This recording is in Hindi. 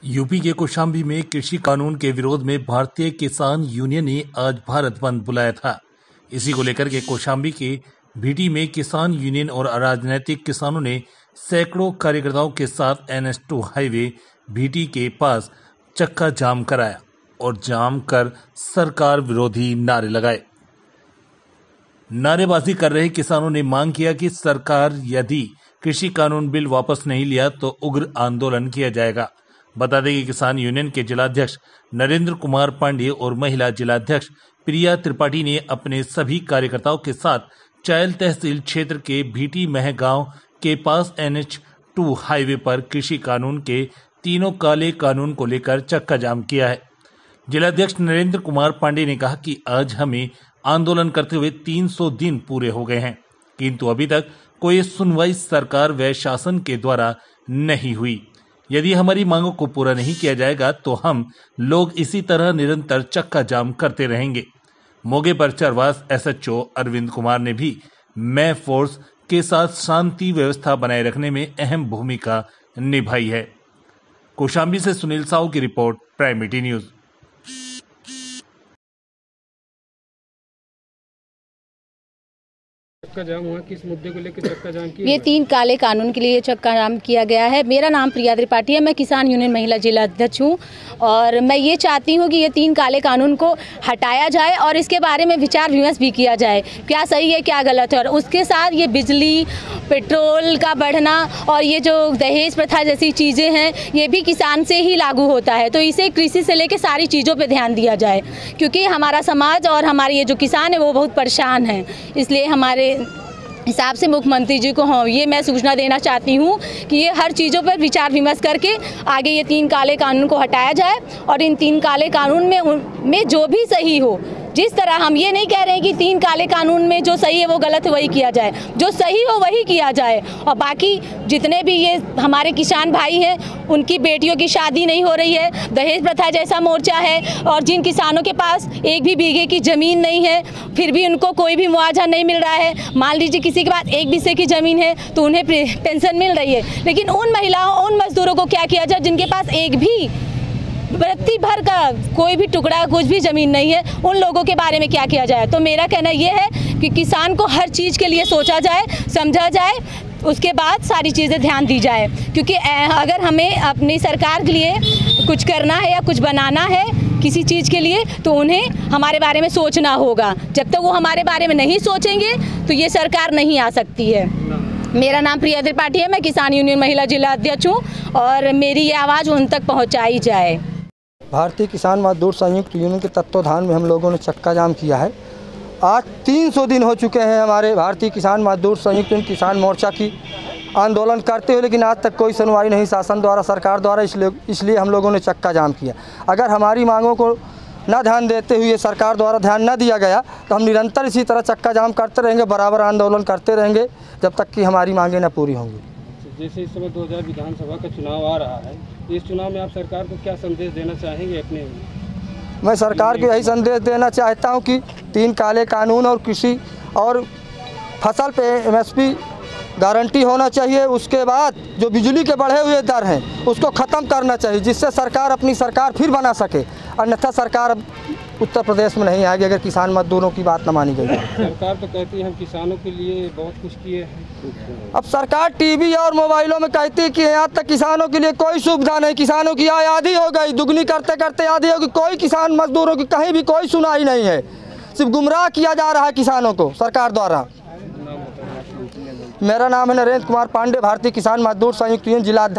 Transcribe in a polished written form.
यूपी के कौशाम्बी में कृषि कानून के विरोध में भारतीय किसान यूनियन ने आज भारत बंद बुलाया था। इसी को लेकर के कौशाम्बी के भीटी में किसान यूनियन और राजनीतिक किसानों ने सैकड़ों कार्यकर्ताओं के साथ NH2 हाईवे भीटी के पास चक्का जाम कराया और जाम कर सरकार विरोधी नारे लगाए। नारेबाजी कर रहे किसानों ने मांग किया कि सरकार यदि कृषि कानून बिल वापस नहीं लिया तो उग्र आंदोलन किया जाएगा। बता दें कि किसान यूनियन के जिलाध्यक्ष नरेंद्र कुमार पांडे और महिला जिलाध्यक्ष प्रिया त्रिपाठी ने अपने सभी कार्यकर्ताओं के साथ चायल तहसील क्षेत्र के भीटी महगांव के पास NH2 हाईवे पर कृषि कानून के तीनों काले कानून को लेकर चक्का जाम किया है। जिलाध्यक्ष नरेंद्र कुमार पांडे ने कहा कि आज हमें आंदोलन करते हुए 300 दिन पूरे हो गए हैं, किंतु अभी तक कोई सुनवाई सरकार व शासन के द्वारा नहीं हुई। यदि हमारी मांगों को पूरा नहीं किया जाएगा तो हम लोग इसी तरह निरंतर चक्का जाम करते रहेंगे। मौके पर चरवास SHO अरविंद कुमार ने भी मैं फोर्स के साथ शांति व्यवस्था बनाए रखने में अहम भूमिका निभाई है। कौशाम्बी से सुनील साहू की रिपोर्ट, प्राइम मीडिया न्यूज। चक्का जाम हुआ, किस मुद्दे को लेकर चक्का जाम किया? ये 3 काले कानून के लिए चक्का जाम किया गया है। मेरा नाम प्रिया त्रिपाठी है, मैं किसान यूनियन महिला जिला अध्यक्ष हूँ और मैं ये चाहती हूँ कि ये 3 काले कानून को हटाया जाए और इसके बारे में विचार विमर्श भी किया जाए, क्या सही है क्या गलत है। और उसके साथ ये बिजली पेट्रोल का बढ़ना और ये जो दहेज प्रथा जैसी चीज़ें हैं ये भी किसान से ही लागू होता है, तो इसे कृषि से लेकर सारी चीज़ों पर ध्यान दिया जाए, क्योंकि हमारा समाज और हमारे ये जो किसान है वो बहुत परेशान हैं। इसलिए हमारे हिसाब से मुख्यमंत्री जी को ये मैं सूचना देना चाहती हूँ कि ये हर चीज़ों पर विचार विमर्श करके आगे ये 3 काले कानून को हटाया जाए और इन 3 काले कानून में जो भी सही हो, जिस तरह हम ये नहीं कह रहे हैं कि 3 काले कानून में जो सही है वो गलत है वही किया जाए, जो सही हो वही किया जाए। और बाकी जितने भी ये हमारे किसान भाई हैं उनकी बेटियों की शादी नहीं हो रही है, दहेज प्रथा जैसा मोर्चा है, और जिन किसानों के पास 1 भी बीघे की ज़मीन नहीं है फिर भी उनको कोई भी मुआवजा नहीं मिल रहा है। मान लीजिए किसी के पास 1 बीघे की ज़मीन है तो उन्हें पेंशन मिल रही है, लेकिन उन महिलाओं उन मजदूरों को क्या किया जाए जिनके पास 1 भी वृत्ति भर का कोई भी टुकड़ा कुछ भी ज़मीन नहीं है, उन लोगों के बारे में क्या किया जाए। तो मेरा कहना ये है कि किसान को हर चीज़ के लिए सोचा जाए, समझा जाए, उसके बाद सारी चीज़ें ध्यान दी जाए, क्योंकि अगर हमें अपनी सरकार के लिए कुछ करना है या कुछ बनाना है किसी चीज़ के लिए तो उन्हें हमारे बारे में सोचना होगा। जब तक वो हमारे बारे में नहीं सोचेंगे तो ये सरकार नहीं आ सकती है। मेरा नाम प्रिया त्रिपाठी है, मैं किसान यूनियन महिला जिला अध्यक्ष हूँ और मेरी ये आवाज़ उन तक पहुँचाई जाए। भारतीय किसान मजदूर संयुक्त यूनियन के तत्वाधान में हम लोगों ने चक्का जाम किया है। आज 300 दिन हो चुके हैं हमारे भारतीय किसान मजदूर संयुक्त यूनियन किसान मोर्चा की आंदोलन करते हुए, लेकिन आज तक कोई सुनवाई नहीं शासन द्वारा, सरकार द्वारा, इसलिए हम लोगों ने चक्का जाम किया। अगर हमारी मांगों को न ध्यान देते हुए सरकार द्वारा ध्यान न दिया गया तो हम निरंतर इसी तरह चक्का जाम करते रहेंगे, बराबर आंदोलन करते रहेंगे जब तक कि हमारी मांगें न पूरी होंगी। जैसे इस समय 2000 विधानसभा का चुनाव आ रहा है, इस चुनाव में आप सरकार को क्या संदेश देना चाहेंगे अपने? मैं सरकार को यही संदेश देना चाहता हूं कि 3 काले कानून और कृषि और फसल पे MSP गारंटी होना चाहिए। उसके बाद जो बिजली के बढ़े हुए दर हैं उसको ख़त्म करना चाहिए, जिससे सरकार अपनी सरकार फिर बना सके। अन्यथा सरकार अब उत्तर प्रदेश में नहीं आएगी अगर किसान मजदूरों की बात न मानी गई। सरकार तो कहती है हम किसानों के लिए बहुत कुछ किए हैं। अब सरकार टीवी और मोबाइलों में कहती है कि यहाँ तक किसानों के लिए कोई सुविधा नहीं, किसानों की आय आधी हो गई, दुगनी करते करते आधी होगी, कोई किसान मजदूरों की कहीं भी कोई सुनाई नहीं है, सिर्फ गुमराह किया जा रहा है किसानों को सरकार द्वारा। मेरा नाम है नरेंद्र कुमार पांडे, भारतीय किसान मजदूर संयुक्त यूनियन जिला अध्यक्ष।